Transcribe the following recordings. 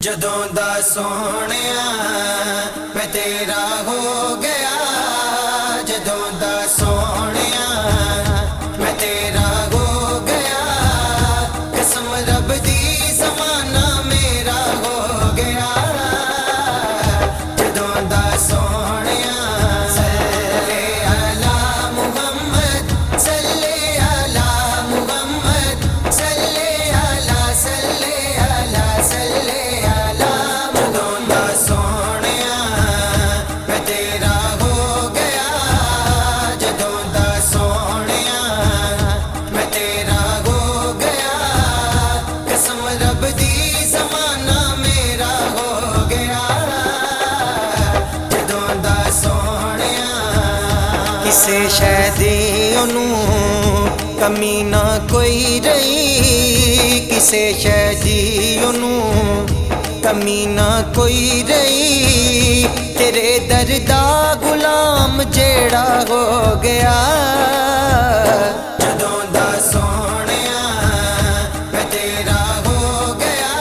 जदों दा सोहणिया मैं तेरा हो गया, जदों दा सोहणिया मैं तेरा हो गया, कसम रब दी ज़माना मेरा हो गया। जदों दा सोहणिया सल्ले अला मुहम्मद, सल्ले अला मुहम्मद, सल्ले अला सल्ले अला सल्ले अला। जदों दा सोहणिया मैं तेरा हो गया, जदों दा सोहणिया मैं तेरा हो गया, कसम रब दी ज़माना मेरा हो गया। जदों दा सोहणिया किसे शै दी ओनू कमी ना कोई रही, किसे शै दी ओनू कमी ना कोई रही, तेरे दर दा गुलाम जेड़ा हो गया। जदों दा सोहणिया मैं तेरा हो गया,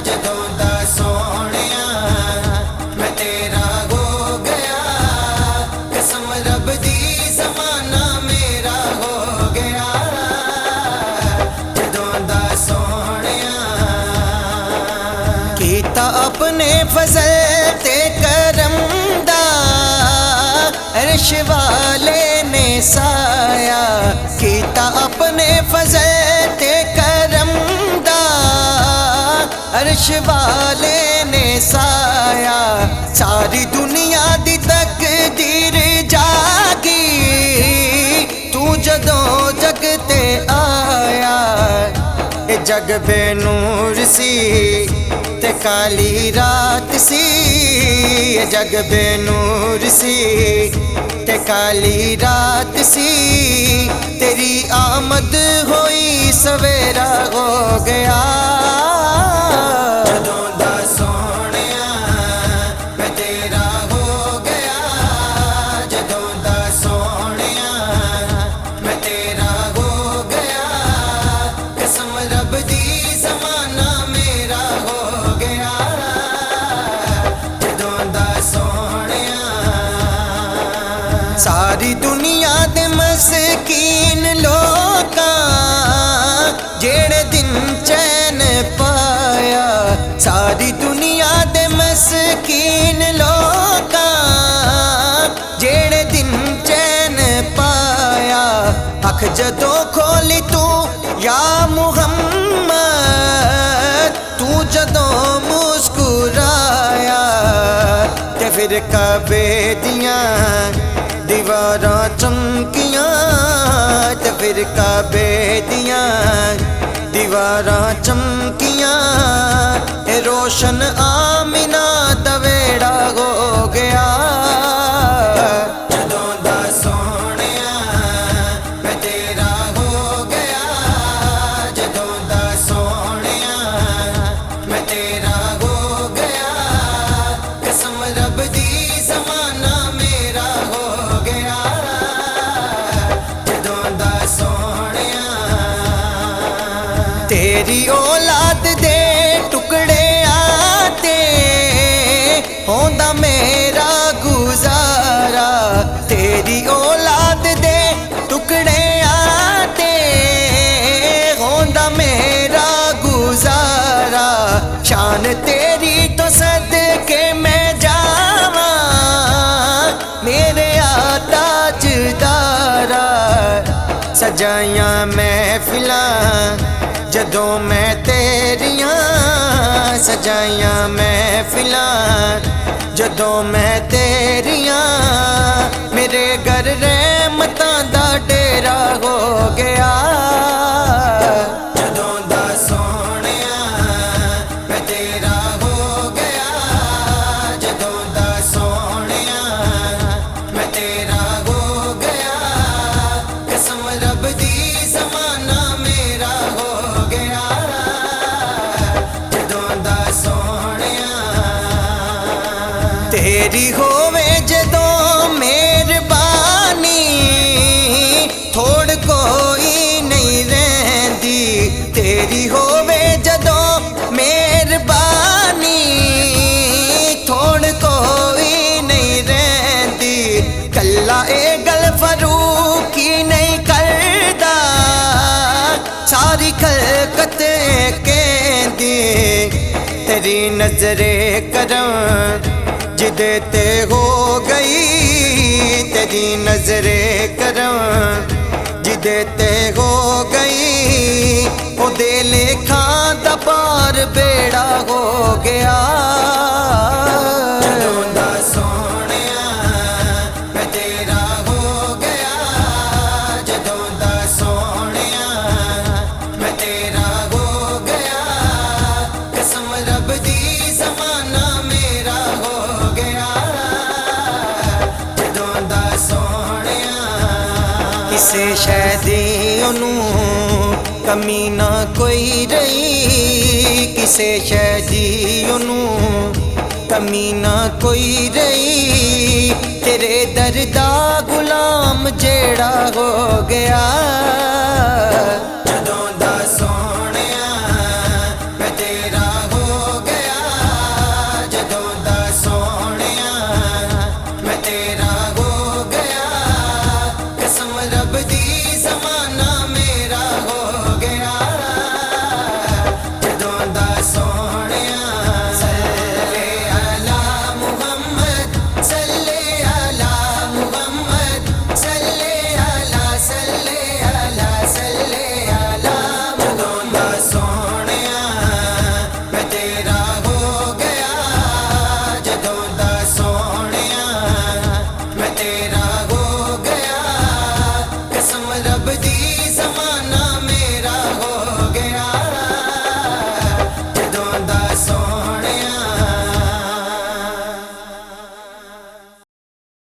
जदों दा सोहणिया मैं तेरा हो गया, कसम रब दी ज़माना मेरा हो गया। जदों दा सोहणिया कीता अपने फजल ते करम दा, अर्श वाले ने साया, कीता अपने फजल ते करम दा, अर्श वाले ने साया, सारी दुनिया दी तकदीर जागी, तू जदों जग ते आया। ए जग बेनूर सी ते काली रात सी, ए जग बेनूर सी ते काली रात सी, तेरी आमद होई सवेरा हो गया। जदों दा सोहणिया मैं तेरा हो गया, जदों दा सोहणिया मैं तेरा हो गया, कसम रब दी ज़माना मेरा हो गया। जदों दा सोहणिया सारी दुनिया दे मस्कीन लोकां जेड़े दिन चैन पाया, सारी दुनिया दे मस्कीन लोकां जेड़े दिन चैन पाया, अख जदों खोली तू या मुहम्मद, तू जदों मुस्कुराया, ते फिर काबे दियां दीवारां चमकियां, ते फिर काबे दियां दीवारां चमकियां, ए रोशन आमिना दा वेड़ा हो गया। जदों दा सोहणिया मैं तेरा हो गया, जदों दा सोहणिया मैं तेरा हो गया, कसम रब दी ज़माना मेरा हो गया। जदों दा सोहणिया तेरी औलाद दे टुकड़े आते होंदा मेरा गुजारा, तेरी औलाद दे टुकड़े आते होंदा मेरा गुजारा, शान तेरी तो सदके मैं जावा, मेरे आता जदारा, सजाइयां महफिलां जदों मैं तेरियां, सजाइयां महफिलां जदों मैं तेरियां, मेरे घर रहमतां दा डेरा हो गया। जदों दा सोहणिया मैं तेरा हो गया, जदों दा सोहणिया मैं तेरा हो गया, कसम रब दी ज़माना मेरा हो गया। जदों दा सोहणिया तेरी होवे जदों मेहरबानी, थोड़ कोई नहीं रहंदी, तेरी होवे जदों मेहरबानी, तेरी नजरे करम जिदे ते हो गई, तेरी नजरे करम जिदे ते हो गई, ओ दे लेखा दा पार बेड़ा हो गया। जदों दा सोहणिया मैं तेरा हो गया, जदों दा सोहणिया मैं तेरा हो गया, कसम रब दी ज़माना मेरा हो गया। जदों दा सोहणिया किसे शै दी ओनू कमी ना कोई रही, किसे शै दी ओनू कमी ना कोई रही, तेरे दर दा गुलाम जेड़ा हो गया।